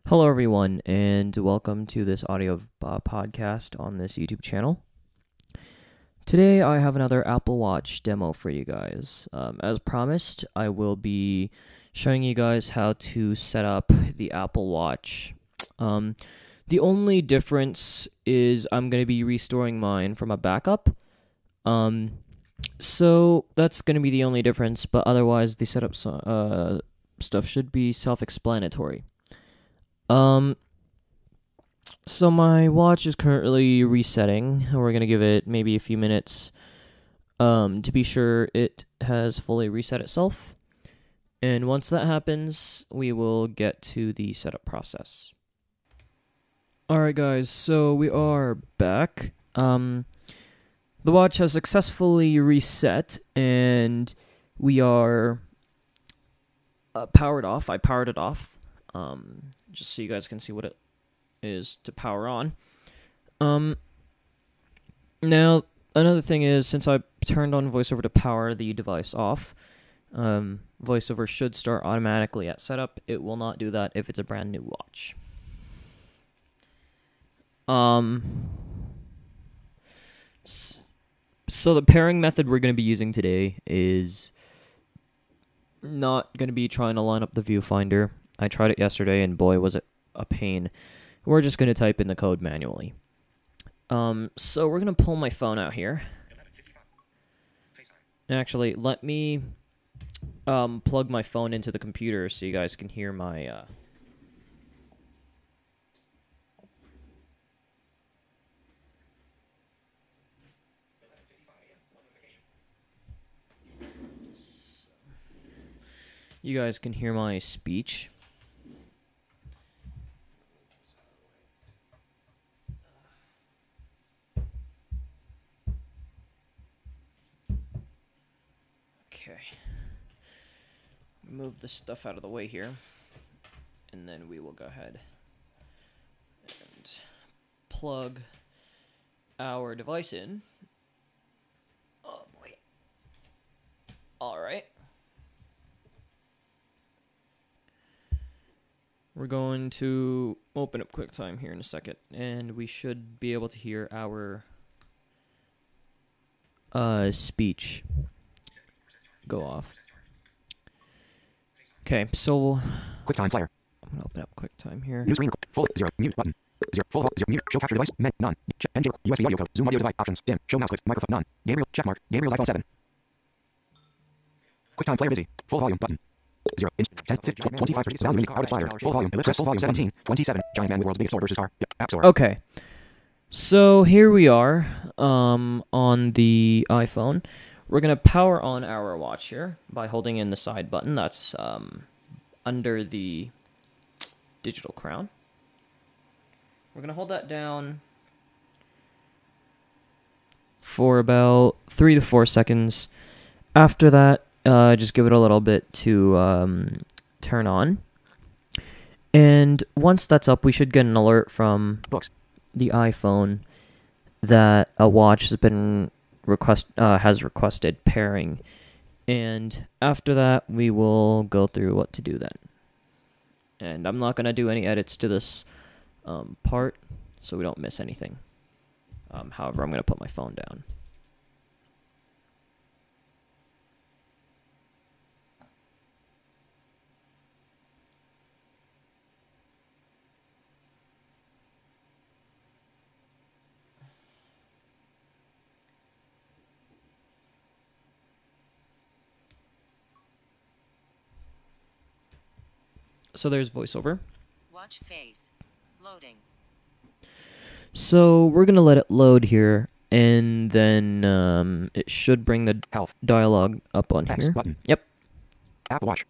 Hello, everyone, and welcome to this audio podcast on this YouTube channel. Today, I have another Apple Watch demo for you guys. As promised, I will be showing you guys how to set up the Apple Watch. The only difference is I'm going to be restoring mine from a backup. So that's going to be the only difference, but otherwise, the setup stuff should be self-explanatory. So my watch is currently resetting. We're going to give it maybe a few minutes to be sure it has fully reset itself. And once that happens, we will get to the setup process. Alright guys, so we are back. The watch has successfully reset and we are powered off. I powered it off just so you guys can see what it is to power on. Now, another thing is, since I turned on VoiceOver to power the device off, VoiceOver should start automatically at setup. It will not do that if it's a brand new watch. So the pairing method we're going to be using today is not going to be trying to line up the viewfinder. I tried it yesterday, and boy, was it a pain. We're just going to type in the code manually. So we're going to pull my phone out here. Actually, let me plug my phone into the computer so you guys can hear my... You guys can hear my speech. Okay. Move this stuff out of the way here. And then we will go ahead and plug our device in. Oh boy. Alright. We're going to open up QuickTime here in a second, and we should be able to hear our speech go off. Okay, so QuickTime player. I'm gonna open up QuickTime here. New screen. Full 0 mute button. 0 full 0 mute. Show capture device. None. NG USB audio code. Zoom audio device options. Dim. Show mouse clicks. Microphone none. Gabriel checkmark. Gabriel's iPhone 7. QuickTime player busy. Full volume button. 0 inch 10 50 25 30 value out of flyer. Full volume. Ellipsis full volume 17 27. Giant man with world's biggest store versus car. App store. Okay. So here we are on the iPhone. We're going to power on our watch here by holding in the side button. That's under the digital crown. We're going to hold that down for about 3 to 4 seconds. After that, just give it a little bit to turn on. And once that's up, we should get an alert from Books. the iPhone that a watch has requested pairing. And after that, we will go through what to do then. And I'm not going to do any edits to this part, so we don't miss anything. However, I'm going to put my phone down. So there's VoiceOver. Watch face. Loading. So we're going to let it load here, and then it should bring the Health. dialogue up on X here. button. Yep. Apple Watch.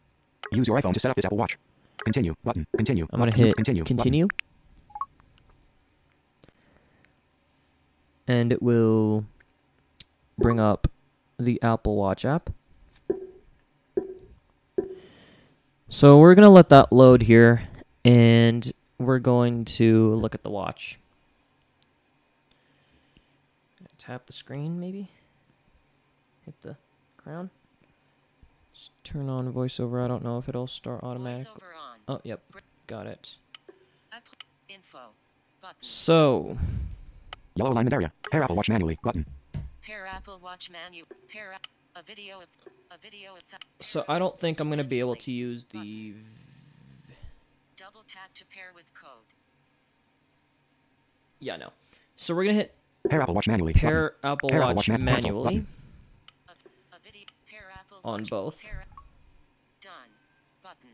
Use your iPhone to set up this Apple Watch. Continue button. Continue. I'm going to button. hit continue. continue. And it will bring up the Apple Watch app. So we're going to let that load here, and we're going to look at the watch. Tap the screen, maybe? Hit the crown. Just turn on VoiceOver. I don't know if it'll start automatically. VoiceOver on. Oh, yep. Got it. Info. Button. So, Yellow alignment area. Pair Apple Watch manually. Button. Pair Apple Watch menu. Pair a video of so I don't think I'm gonna be able to use the. double tap to pair with code. Yeah, no. So we're gonna hit Pair Apple Watch manually. pair Apple Pair Apple Watch Watch cancel manually button. A video pair Apple on Watch, both. Pair, done. Button.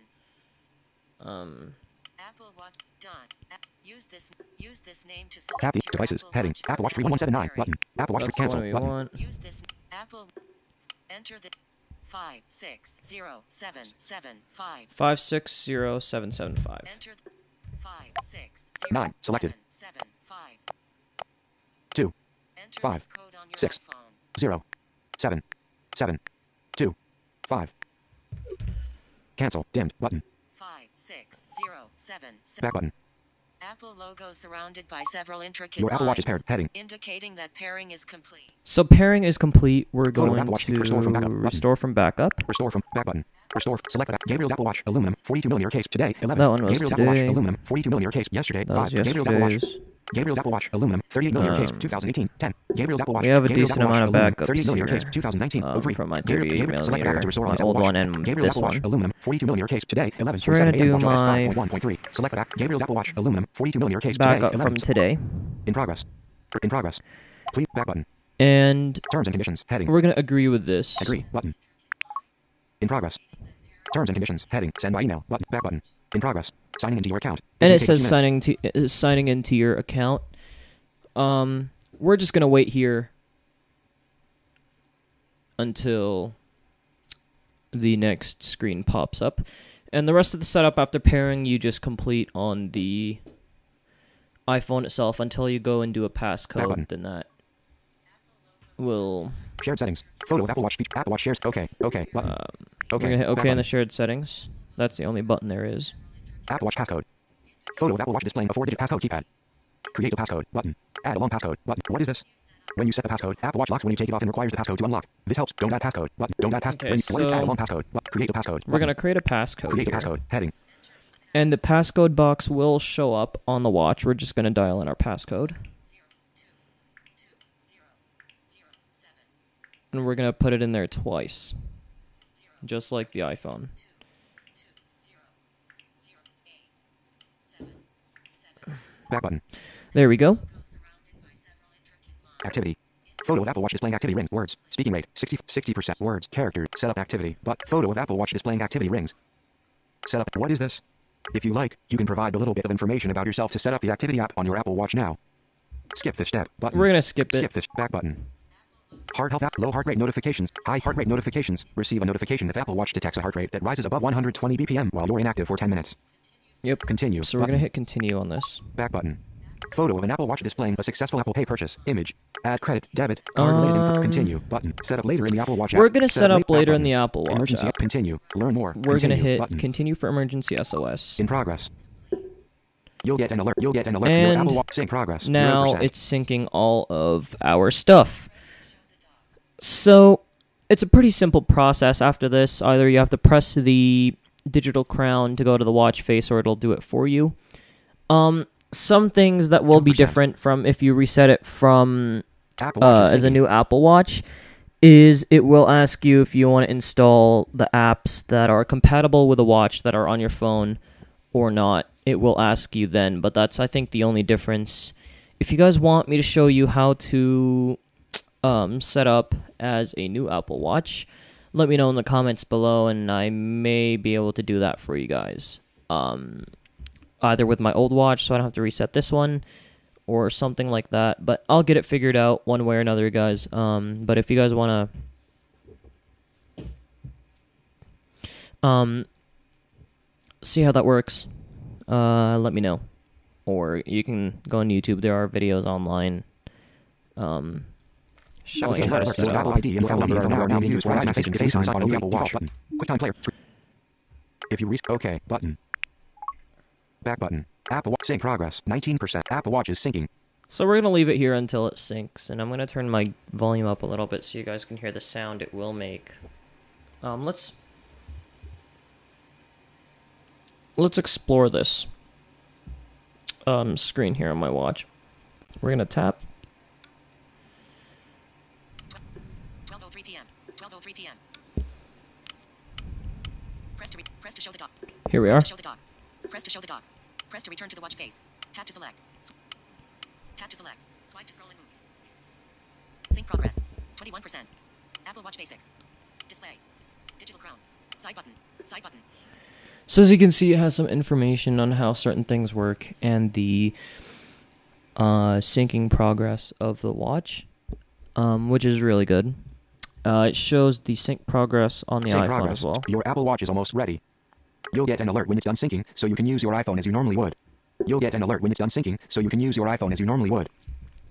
Apple Watch done. Use this name to select Tap the your devices. Apple Heading. Watch Apple Watch for 3179. pairing. Button. Apple Watch That's the cancel one we button. want. Use this Apple. Enter the 560775. 560775. Enter the 9. Selected. 560775. 2. Enter 5. this code on your 6. iPhone. 0. 7. 7. 2. 5. Cancel. Dimmed. Button. 5607. Back button. Apple logo surrounded by several intricate Your Apple Watch is lines, paired. Heading. indicating that pairing is complete. So pairing is complete. We're Photo of going Apple Watch to restore from backup button. restore from backup. Restore from back button. Restore. Select that. Gabriel's Apple Watch aluminum 42mm case today 11. That one was Gabriel's Apple Watch today. aluminum 42mm case yesterday That 5. was Gabriel's Apple Watch. yesterday's. Gabriel's Apple Watch aluminum 38mm case 2018 10. Gabriel's Apple Watch. We have a Gabriel's decent Apple Watch amount of aluminum backups 38mm case here, 2019 03. from my Gabriel- 38 Gabriel- select millimeter, backup to restore on my Apple old Watch. one, and Gabriel's this Apple Watch one. aluminum 42mm case today 11. So we're gonna do my 1.3. Select back. Gabriel's Apple Watch aluminum 42mm case Backup today from 11. today. In progress. In progress. Please back button. And Terms and conditions heading. we're going to agree with this. Agree button. In progress. Terms and conditions heading. Send by email button. Back button. In progress. Signing into your account. And This it may take says 2 minutes. signing into your account. We're just going to wait here until the next screen pops up. And the rest of the setup after pairing, you just complete on the iPhone itself until you go and do a button. passcode. Then that will... Shared settings. Photo of Apple Watch. Apple Watch shares. Okay. Okay. Button. We're Okay. going to hit Back OK in button. the shared settings. That's the only button there is. Apple Watch passcode. Photo of Apple Watch displaying a 4-digit passcode keypad. Create a passcode button. Add a long passcode button. What is this? When you set the passcode, Apple Watch locks when you take it off and requires the passcode to unlock. This helps. Don't add passcode button. Don't add passcode. Okay, What is so add a long passcode? Create a passcode. We're going to create a passcode create a here. passcode heading. And the passcode box will show up on the watch. We're just going to dial in our passcode. And we're going to put it in there twice. Just like the iPhone. Back button. There we go. Activity. Photo of Apple Watch displaying activity rings. Words. Speaking rate. 60%. Words. Character. Setup activity. But photo of Apple Watch displaying activity rings. Setup. What is this? If you like, you can provide a little bit of information about yourself to set up the activity app on your Apple Watch now. Skip this step. Button. We're going to skip it. Skip this. Back button. Heart health app. Low heart rate notifications. High heart rate notifications. Receive a notification if Apple Watch detects a heart rate that rises above 120 BPM while you're inactive for 10 minutes. Yep. Continue. So we're going to button. hit continue on this. Back button. Photo of an Apple Watch displaying a successful Apple Pay purchase. Image. Add credit. Debit. Card-related info. Continue. Button. Set up later in the Apple Watch app. We're going to set up back later in button. the Apple Watch Emergency app. Continue. Learn more. We're going to Continue. hit Button. continue for emergency SOS. In progress. You'll get an alert. You'll get an alert. Your And Apple Watch sync progress. Now 0%. it's syncing all of our stuff. So it's a pretty simple process after this. Either you have to press the digital crown to go to the watch face or it'll do it for you. Some things that will be 2%. different from if you reset it from Apple Watch is as a syncing. new Apple Watch is it will ask you if you want to install the apps that are compatible with a watch that are on your phone or not. It will ask you then, but that's, I think, the only difference. If you guys want me to show you how to set up as a new Apple Watch, let me know in the comments below, and I may be able to do that for you guys. Either with my old watch, so I don't have to reset this one, or something like that. But I'll get it figured out one way or another, guys. But if you guys want to see how that works, let me know. Or you can go on YouTube. There are videos online showing Application how to letter. set Apple up. ID and phone number are now being used for iMessage message and FaceTime on the Apple Watch button. QuickTime Player. If you OK button. Back button. Apple Watch sync progress. 19%. Apple Watch is syncing. So we're going to leave it here until it syncs, and I'm going to turn my volume up a little bit so you guys can hear the sound it will make. Let's explore this. screen here on my watch. We're gonna tap. 12:03 p.m. 12:03 p.m. Press to show the dock. Here we are. Press to show the dock. Press to show the dock. Press to return to the watch face. Tap to select. Tap to select. Swipe to scroll and move. Sync progress. 21%. Apple Watch Basics. Display. Digital crown. Side button. Side button. So as you can see, it has some information on how certain things work and the syncing progress of the watch, which is really good. It shows the sync progress on the Sync iPhone progress. as well. Your Apple Watch is almost ready. You'll get an alert when it's done syncing, so you can use your iPhone as you normally would. You'll get an alert when it's done syncing, so you can use your iPhone as you normally would.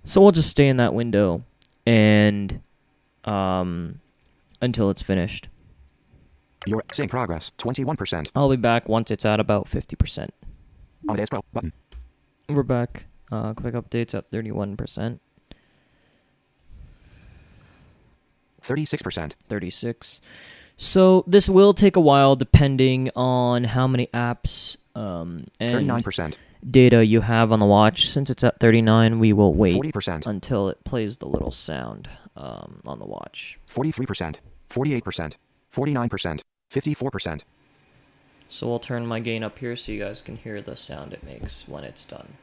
So we'll just stay in that window and until it's finished. Your sync progress, 21%. I'll be back once it's at about 50%. On the Pro button. We're back. Quick updates at 31%. 36%. 36. So this will take a while depending on how many apps and 39%. data you have on the watch. Since it's at 39, we will wait 40%. until it plays the little sound on the watch. 43%. 48%. 49%. 54%. So we'll turn my gain up here so you guys can hear the sound it makes when it's done.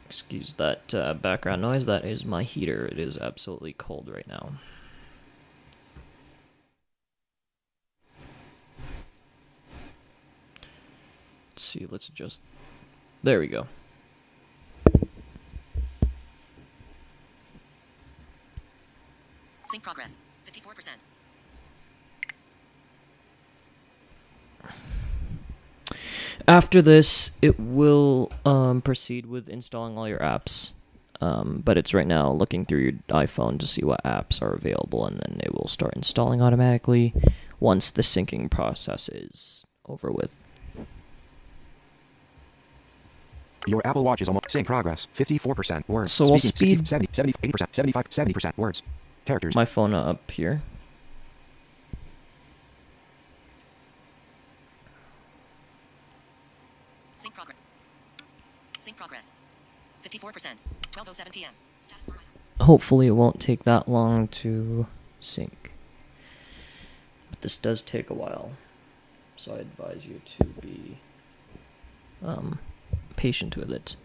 Excuse that background noise. That is my heater. It is absolutely cold right now. Let's see. Let's adjust. There we go. Sync progress. 54%. After this, it will proceed with installing all your apps. But it's right now looking through your iPhone to see what apps are available, and then it will start installing automatically once the syncing process is over with. Your Apple Watch is almost sync progress, 54% words. So we'll Speaking, speed 70, 80%, 75, 70% words. Characters. my phone up here. Sync progress. Sync progress. 54%. 12:07 p.m. Status bar item. Hopefully it won't take that long to sync. But this does take a while. So I advise you to be patient with it.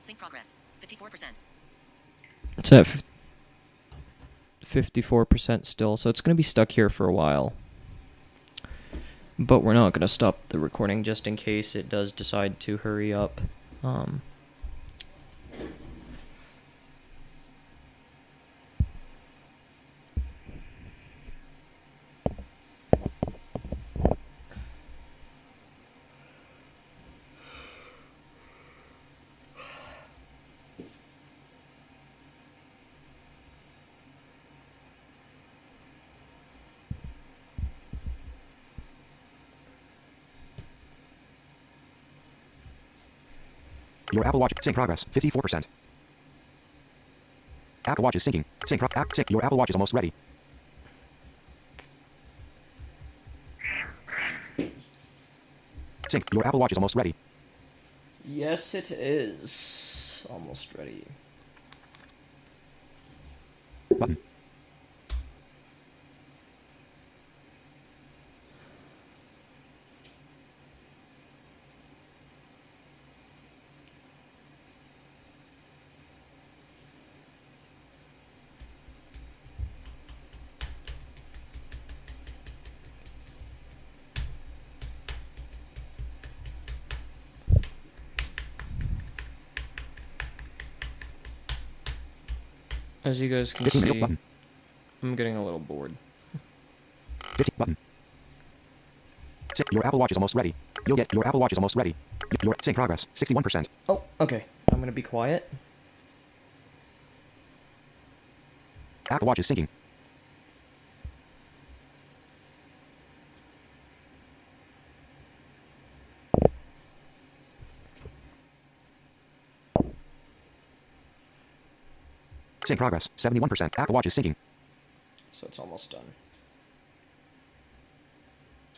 Sync progress. 54%. It's at 54% still, so it's going to be stuck here for a while. But we're not going to stop the recording just in case it does decide to hurry up. Your Apple Watch sync progress, 54%. Apple Watch is syncing. Sync. Your Apple Watch is almost ready. Sync. Your Apple Watch is almost ready. Yes, it is. Almost ready. Button. As you guys can 15 see, button. I'm getting a little bored. 15 button. Your Apple Watch is almost ready. Your Apple Watch is almost ready. Your sync progress 61%. Oh, okay. I'm gonna be quiet. Apple Watch is syncing. Sync progress 71%. Apple Watch is syncing. So it's almost done.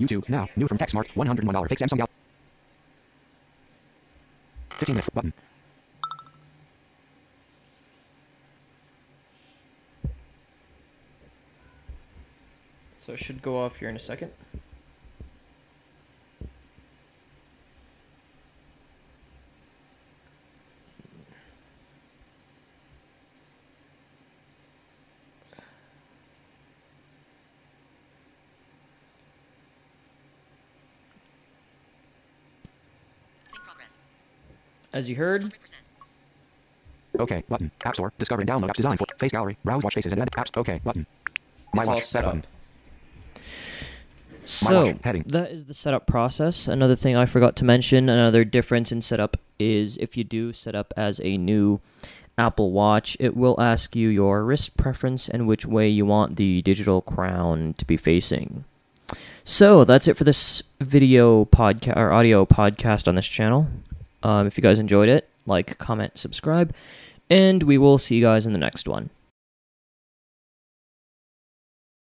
YouTube now. New from TechSmart. $101 fix Samsung Galaxy. 15 minutes button. So it should go off here in a second. Sync progress. As you heard, 100%. OK button. App Store. Discover and download apps designed for Face Gallery. Browse watch faces and edit apps. OK button. My it's all watch set button. up. So, watch, heading. that is the setup process. Another thing I forgot to mention, another difference in setup is if you do set up as a new Apple Watch, it will ask you your wrist preference and which way you want the digital crown to be facing. So, that's it for this video podcast or audio podcast on this channel. If you guys enjoyed it, like, comment, subscribe, and we will see you guys in the next one.